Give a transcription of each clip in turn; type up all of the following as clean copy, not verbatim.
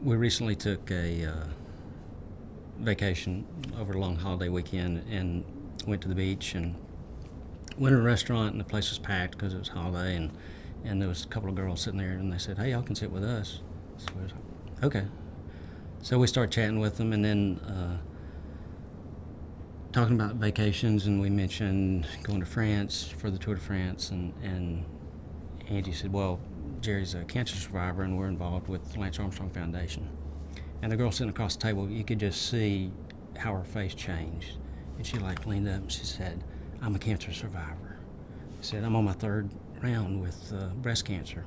We recently took a vacation over a long holiday weekend and went to the beach and went to a restaurant, and the place was packed because it was a holiday, and there was a couple of girls sitting there, and they said, "Hey, y'all can sit with us." So we was like, okay. So we started chatting with them, and then talking about vacations, and we mentioned going to France for the Tour de France, and Angie said, "Well, Jerry's a cancer survivor, and we're involved with the Lance Armstrong Foundation." And the girl sitting across the table, you could just see how her face changed. And she leaned up and she said, "I'm a cancer survivor." She said, "I'm on my third round with breast cancer."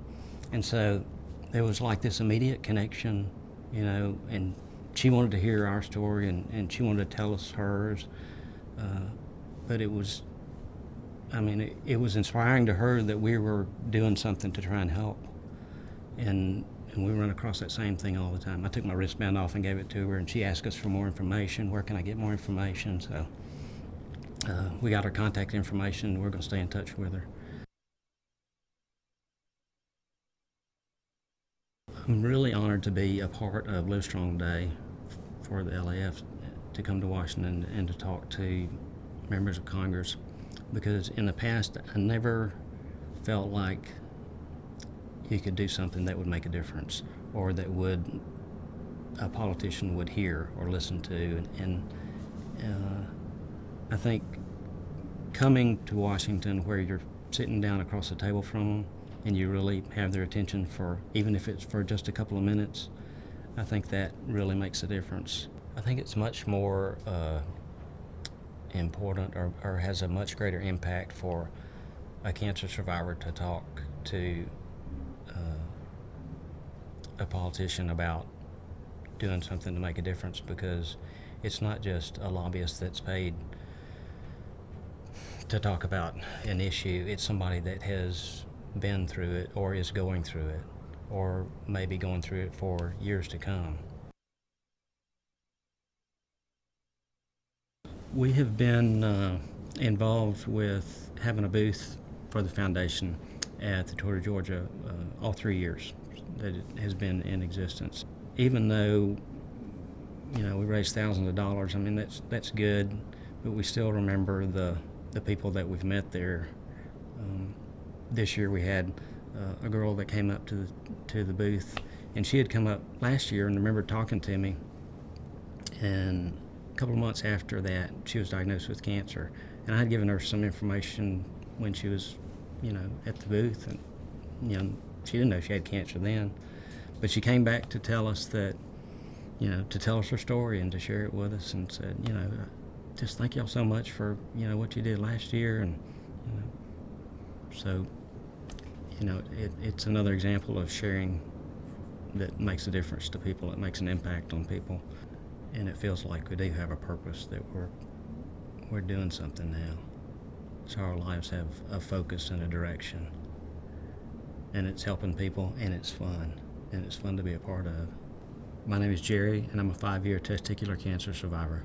And so there was like this immediate connection, and she wanted to hear our story, and she wanted to tell us hers. But it was inspiring to her that we were doing something to try and help. And we run across that same thing all the time. I took my wristband off and gave it to her, and she asked us for more information. Where can I get more information? So we got her contact information. We're going to stay in touch with her. I'm really honored to be a part of LIVESTRONG Day for the LAF, to come to Washington and to talk to members of Congress, because in the past I never felt like you could do something that would make a difference, or that a politician would hear or listen to. And I think coming to Washington, where you're sitting down across the table from them and you really have their attention, for even if it's for just a couple of minutes, I think that really makes a difference. I think it's much more important, or has a much greater impact, for a cancer survivor to talk to a politician about doing something to make a difference, because it's not just a lobbyist that's paid to talk about an issue. It's somebody that has been through it, or is going through it, or maybe going through it for years to come. We have been involved with having a booth for the foundation at the Tour of Georgia all 3 years that it has been in existence. Even though we raised thousands of dollars, that's good, but we still remember the people that we've met there. This year we had a girl that came up to the booth, and she had come up last year and remembered talking to me, and a couple of months after that she was diagnosed with cancer, and I had given her some information when she was at the booth, and she didn't know she had cancer then, but she came back to tell us that, to tell us her story and to share it with us, and said, just thank y'all so much for what you did last year. And so it's another example of sharing that makes a difference to people. It makes an impact on people, and it feels like we do have a purpose, that we're doing something now, so our lives have a focus and a direction, and it's helping people, and it's fun to be a part of. My name is Jerry, and I'm a 5-year testicular cancer survivor.